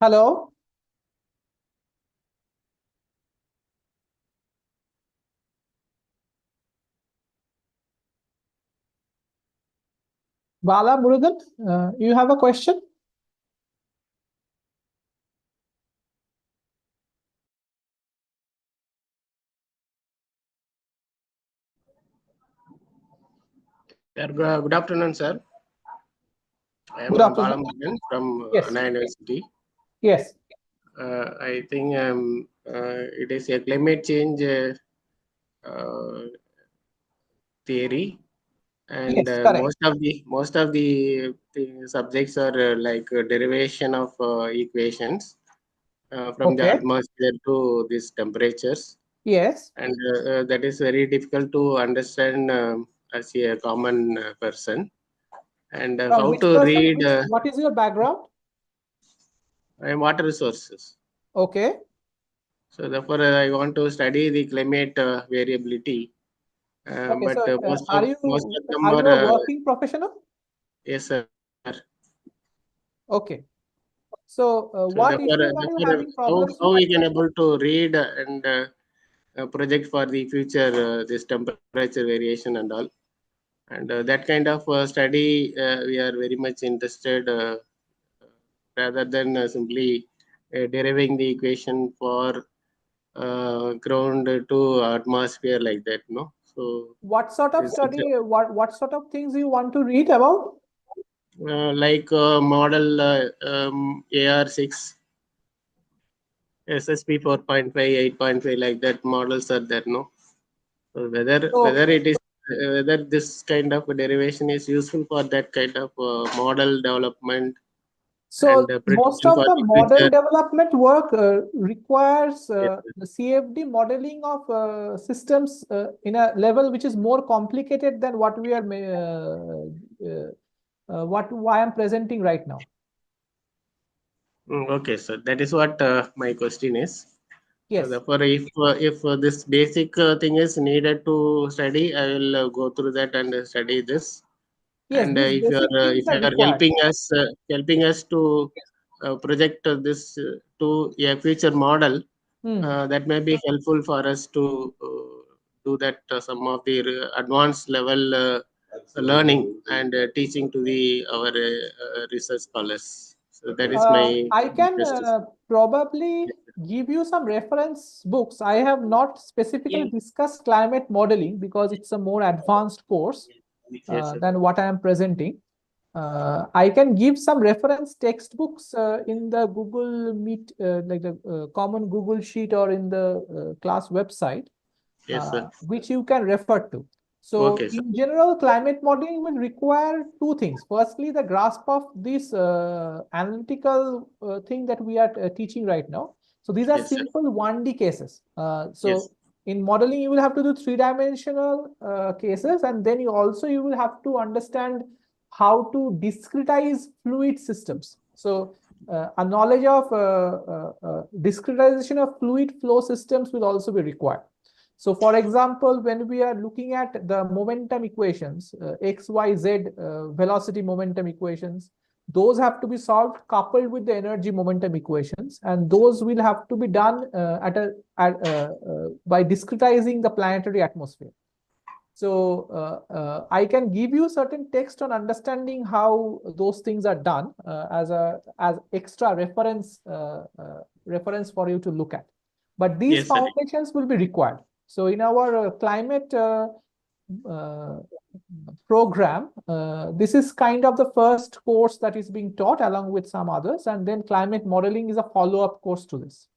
Hello. Bala Murugan, you have a question? Good afternoon, sir. I am Good Bala afternoon. Murugan from Yes. Anna University. Yes. I think it is a climate change theory, and Yes, correct. most of the subjects are derivation of equations from the Okay. atmosphere to these temperatures, Yes. and that is very difficult to understand as a common person. And From how which to person? read What is your background? water resources. Okay. So therefore, I want to study the climate variability. Okay. But So, most of them are you are a working professional? yes, sir. Okay. So, So what issues are you having problems how with? we can able to read and project for the future this temperature variation and all, and that kind of study we are very much interested rather than simply deriving the equation for ground to atmosphere like that. No, so What sort of it's study? What sort of things you want to read about? model AR6, SSP 4.5, 8.5, like that models are there, no? So So, whether this kind of derivation is useful for that kind of model development and most prediction of for the the model future. development work requires Yes, the CFD modeling of systems in a level which is more complicated than what we are what I am presenting right now. Okay, so that is what my question is. So Yes. therefore, if this basic thing is needed to study, I will go through that and study this. Yes, And these basic things if you are are required. helping us to project this to a future model, that may be helpful for us to do that some of the advanced level learning and teaching to the our research scholars. So that is my I can request. probably give you some reference books. I have not specifically discussed climate modeling because it's a more advanced course Yes, sir. than what I am presenting. I can give some reference textbooks in the Google Meet, like the common Google Sheet or in the class website, Yes, sir. which you can refer to. So Okay, sir. in general, climate modeling will require two things. Firstly, the grasp of this analytical thing that we are teaching right now. So these are Yes, sir. simple 1D cases. Yes. In modeling, you will have to do three-dimensional cases, and then you will have to understand how to discretize fluid systems. So a knowledge of discretization of fluid flow systems will also be required. So for example, when we are looking at the momentum equations, x, y, z velocity momentum equations, those have to be solved coupled with the energy momentum equations, and those will have to be done by discretizing the planetary atmosphere. So I can give you certain text on understanding how those things are done as extra reference for you to look at. But these Yes, sir. foundations will be required. So in our climate uh, program, this is kind of the first course that is being taught along with some others, and then climate modeling is a follow-up course to this.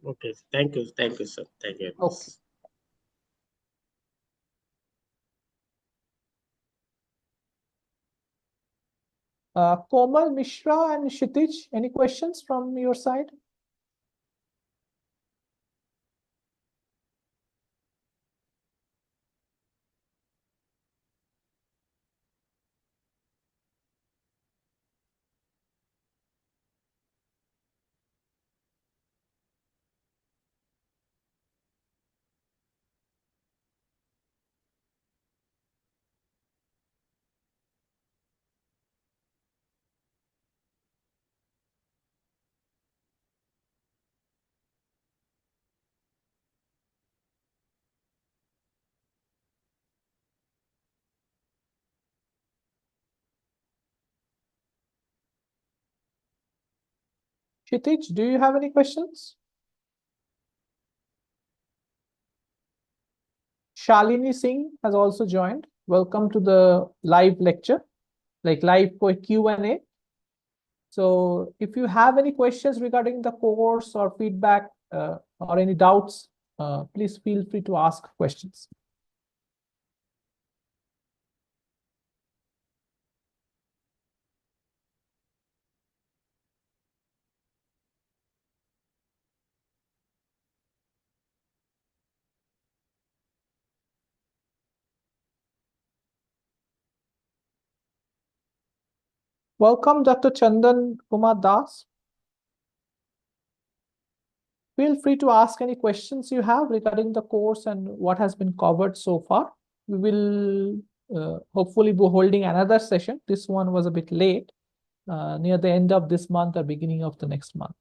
Okay. Thank you, sir. Thank you. Okay. Komal, Mishra, and Kshitij, any questions from your side? Kshitij, do you have any questions? Shalini Singh has also joined. Welcome to the live lecture, like live Q&A. So if you have any questions regarding the course or feedback or any doubts, please feel free to ask questions. Welcome, Dr. Chandan Kumar Das. Feel free to ask any questions you have regarding the course and what has been covered so far. We will hopefully be holding another session. This one was a bit late, near the end of this month or beginning of the next month.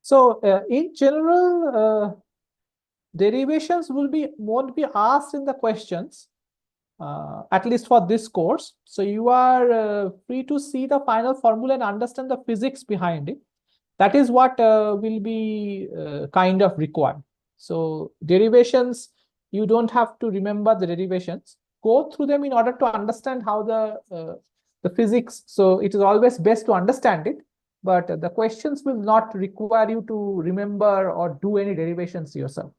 So in general, derivations won't be asked in the questions, at least for this course. So you are free to see the final formula and understand the physics behind it. That is what will be kind of required. So derivations, you don't have to remember the derivations. Go through them in order to understand how the physics. So it is always best to understand it, but the questions will not require you to remember or do any derivations yourself.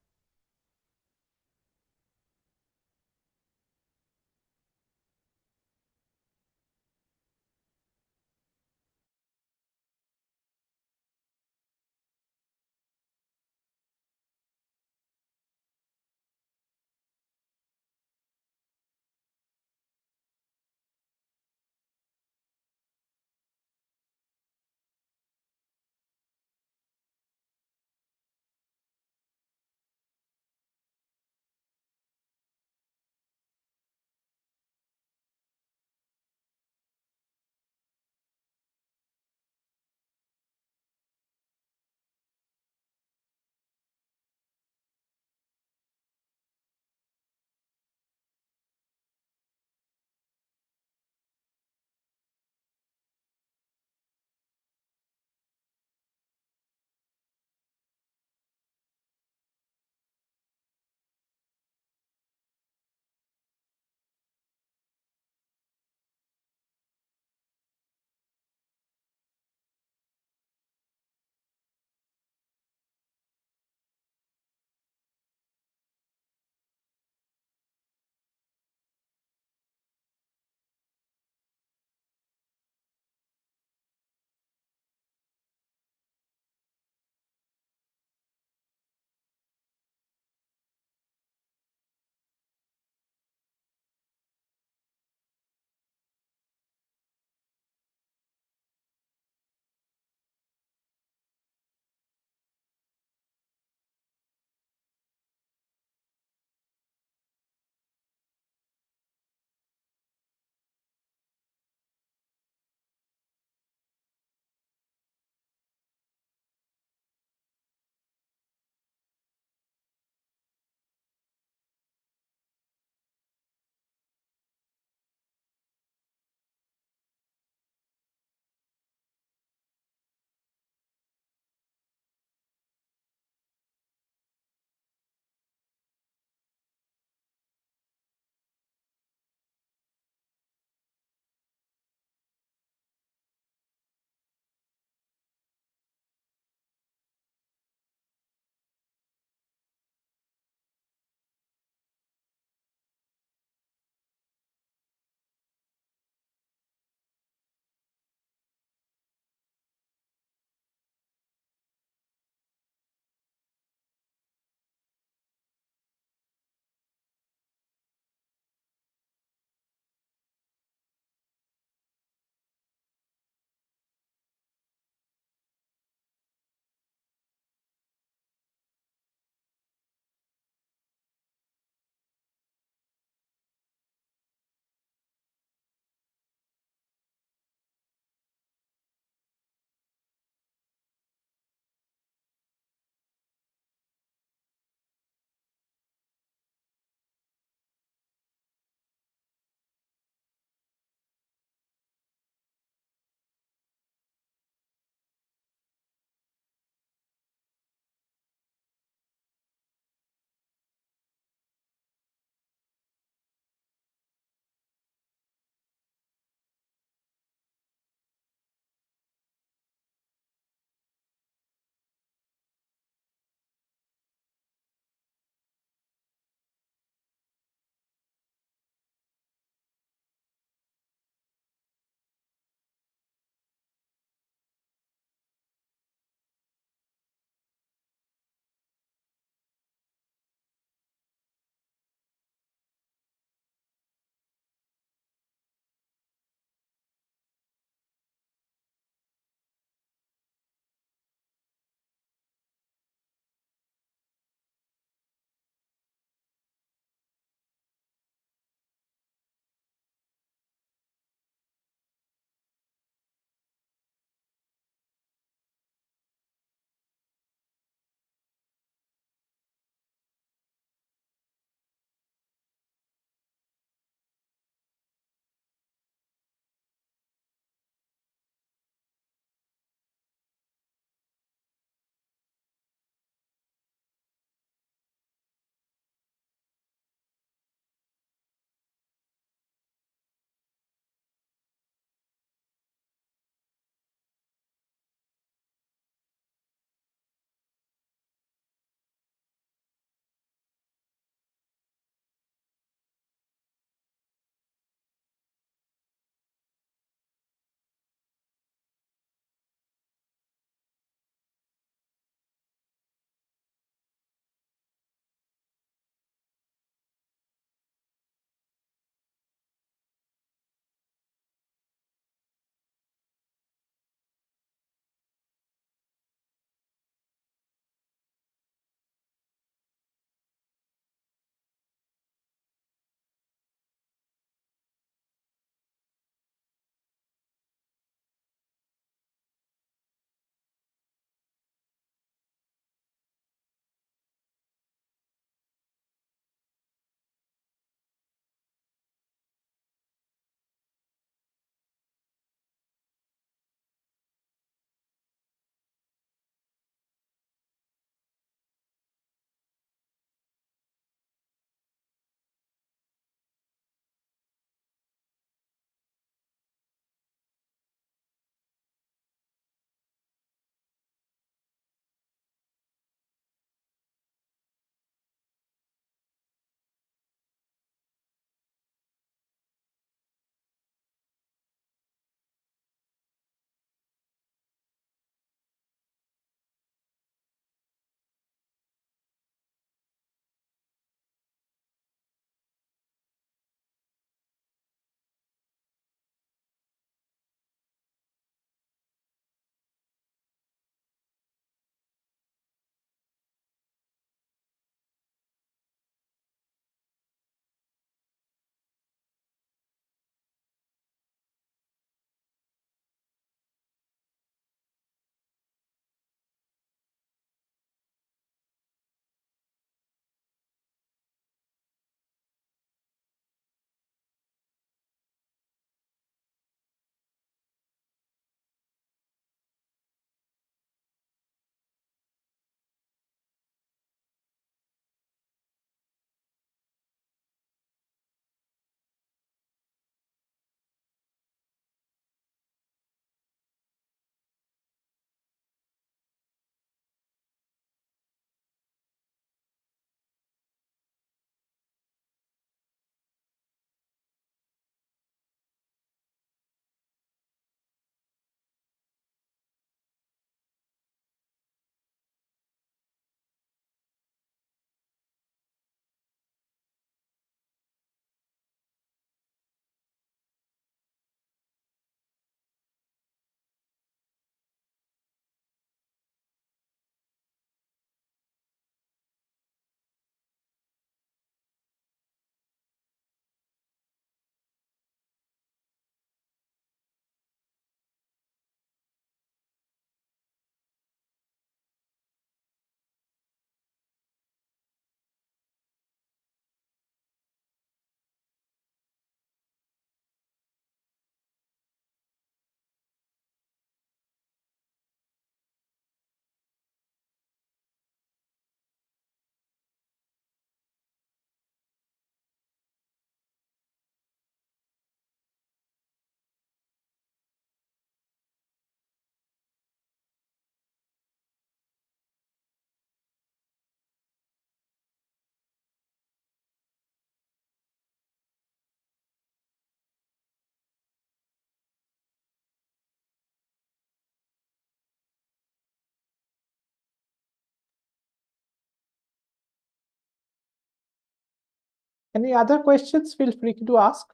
Any other questions? Feel free to ask.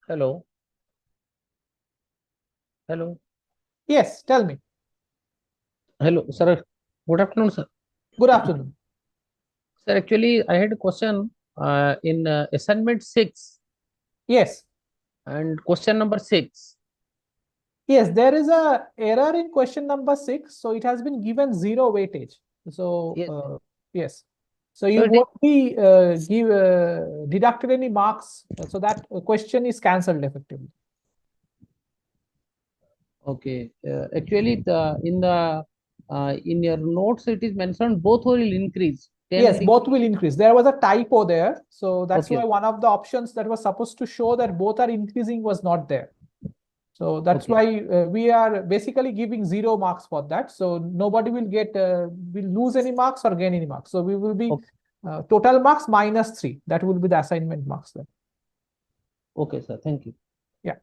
Hello. Hello. Yes, tell me. Hello, sir. Good afternoon, sir. Good afternoon. Sir, actually, I had a question in assignment 6 Yes. and question number 6. Yes, there is a error in question number 6. So it has been given 0 weightage. So Yes. yes. So So you it is won't be deducted any marks. So that question is cancelled effectively. okay. Actually, in your notes it is mentioned both will increase. 10 Yes, will both increase. will increase. There was a typo there. So that's Okay. why one of the options that was supposed to show that both are increasing was not there. So that's Okay. why we are basically giving 0 marks for that. So nobody will will lose any marks or gain any marks. So we will be Okay, total marks -3. That will be the assignment marks there. okay, sir. Thank you. Yeah.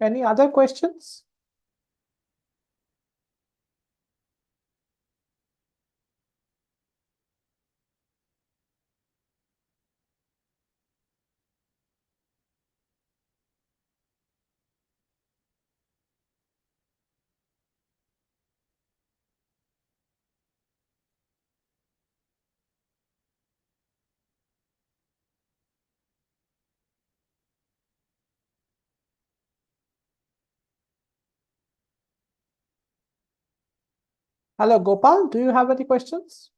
Any other questions? Hello, Gopal, do you have any questions?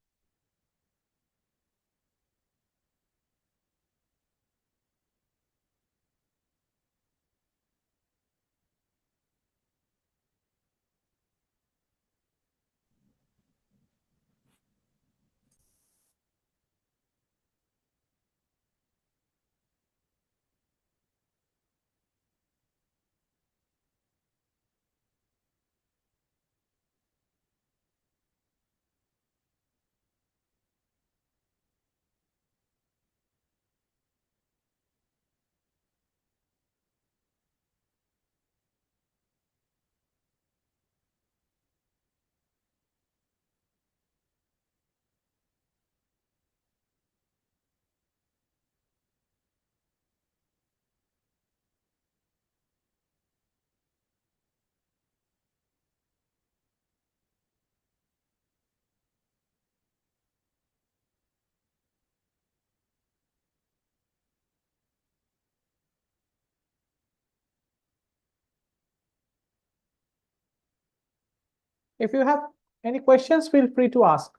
If you have any questions, feel free to ask.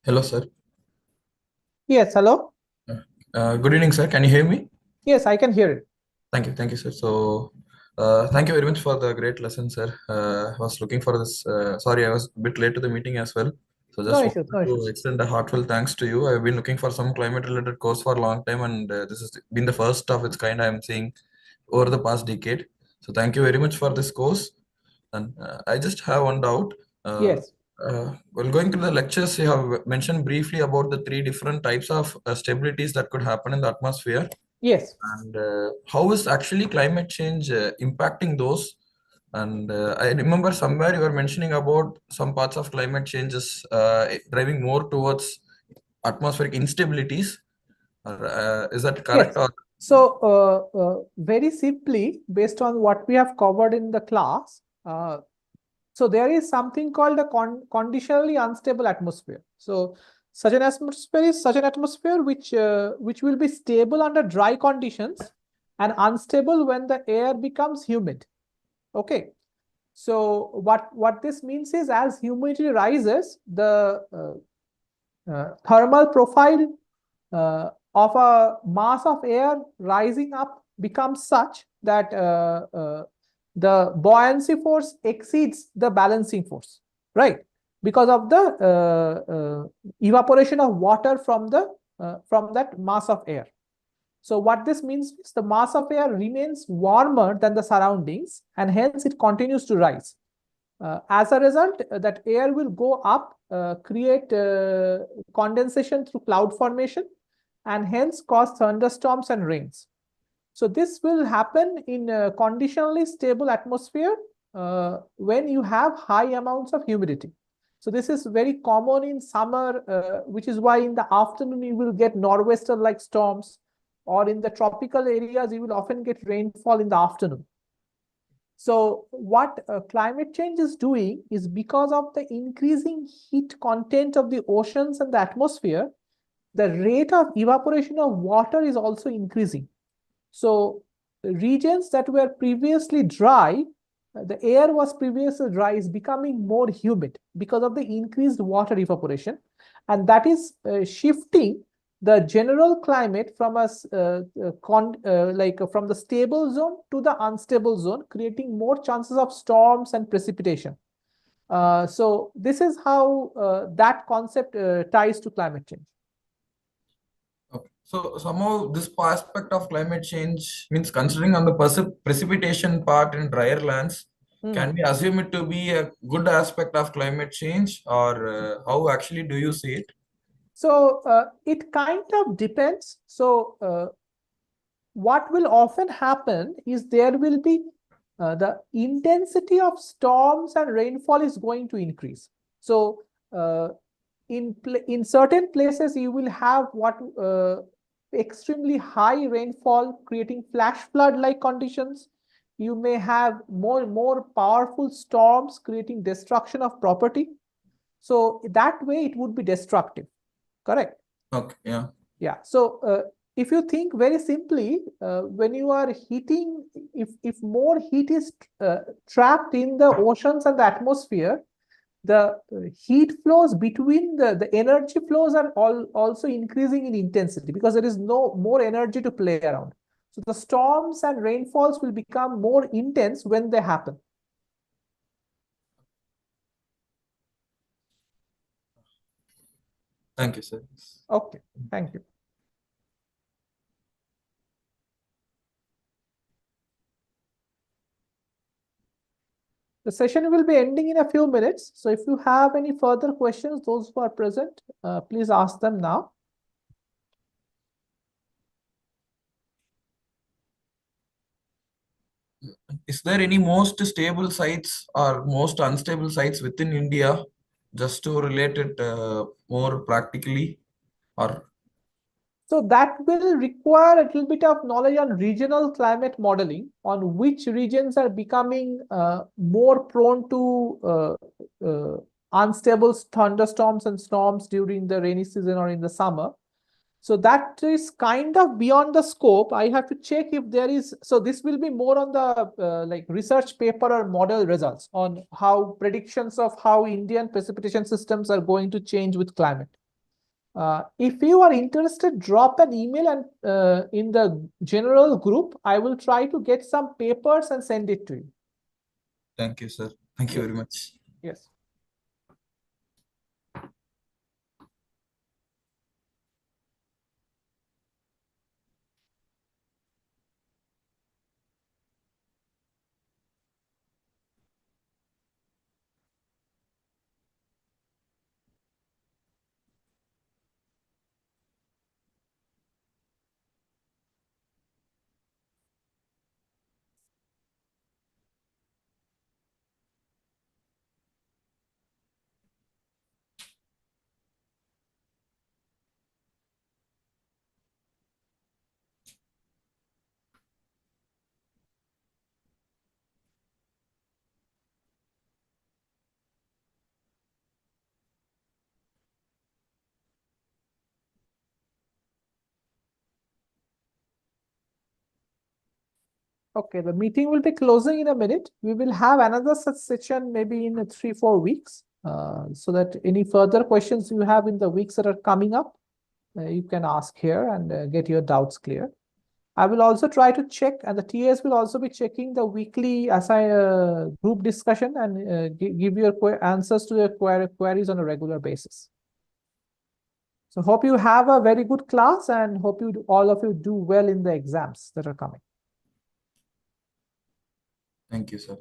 Hello, sir. Yes, hello. Good evening, sir. Can you hear me? Yes, I can hear it. Thank you, sir. So, thank you very much for the great lesson, sir. I was looking for this. Sorry, I was a bit late to the meeting as well. So, No just issues, no wanted to issues. extend a heartfelt thanks to you. I've been looking for some climate-related course for a long time, and this has been the first of its kind I'm seeing over the past decade. So, thank you very much for this course. And I just have one doubt. Yes, While going through the lectures, you have mentioned briefly about the three different types of stabilities that could happen in the atmosphere. yes. And how is actually climate change impacting those? And I remember somewhere you were mentioning about some parts of climate changes driving more towards atmospheric instabilities. Is that correct? Yes. Or So, very simply, based on what we have covered in the class, so there is something called a conditionally unstable atmosphere. So, such an atmosphere is such an atmosphere which will be stable under dry conditions and unstable when the air becomes humid. Okay. So, what this means is, as humidity rises, the thermal profile of a mass of air rising up becomes such that the buoyancy force exceeds the balancing force, right? Because of the evaporation of water from that mass of air. So what this means is the mass of air remains warmer than the surroundings, and hence it continues to rise. As a result, that air will go up, create condensation through cloud formation, and hence cause thunderstorms and rains. So this will happen in a conditionally stable atmosphere when you have high amounts of humidity. So this is very common in summer, which is why in the afternoon you will get nor'wester-like storms, or in the tropical areas you will often get rainfall in the afternoon. So what climate change is doing is, because of the increasing heat content of the oceans and the atmosphere, the rate of evaporation of water is also increasing. So regions that were previously dry, the air was previously dry, is becoming more humid because of the increased water evaporation. And that is shifting the general climate from from the stable zone to the unstable zone, creating more chances of storms and precipitation. So this is how that concept ties to climate change. okay. So somehow this aspect of climate change means considering on the precipitation part in drier lands, can we assume it to be a good aspect of climate change, or how actually do you see it? So it kind of depends. So what will often happen is there will be the intensity of storms and rainfall is going to increase. So in certain places you will have what extremely high rainfall, creating flash flood like conditions. You may have more powerful storms creating destruction of property. So that way it would be destructive. Correct. Okay, yeah. Yeah. So if you think very simply, when you are heating, if more heat is trapped in the oceans and the atmosphere, the heat flows between the energy flows are also increasing in intensity, because there is no more energy to play around. So the storms and rainfalls will become more intense when they happen. Thank you, sir. Okay, thank you. The session will be ending in a few minutes. So if you have any further questions, those who are present, please ask them now. Is there any most stable sites or most unstable sites within India, just to relate it more practically? Or So that will require a little bit of knowledge on regional climate modeling, on which regions are becoming more prone to unstable thunderstorms and storms during the rainy season or in the summer. So that is kind of beyond the scope. I have to check if there is. So this will be more on the like research paper or model results on how predictions of how Indian precipitation systems are going to change with climate. If you are interested, drop an email and in the general group, I will try to get some papers and send it to you. Thank you, sir. Thank you Yes. very much. Yes. Okay, the meeting will be closing in a minute. We will have another such session maybe in 3-4 weeks, so that any further questions you have in the weeks that are coming up, you can ask here and get your doubts clear. I will also try to check, and the TAs will also be checking the weekly group discussion and give your answers to your queries on a regular basis. So hope you have a very good class and hope all of you do well in the exams that are coming. Thank you, sir.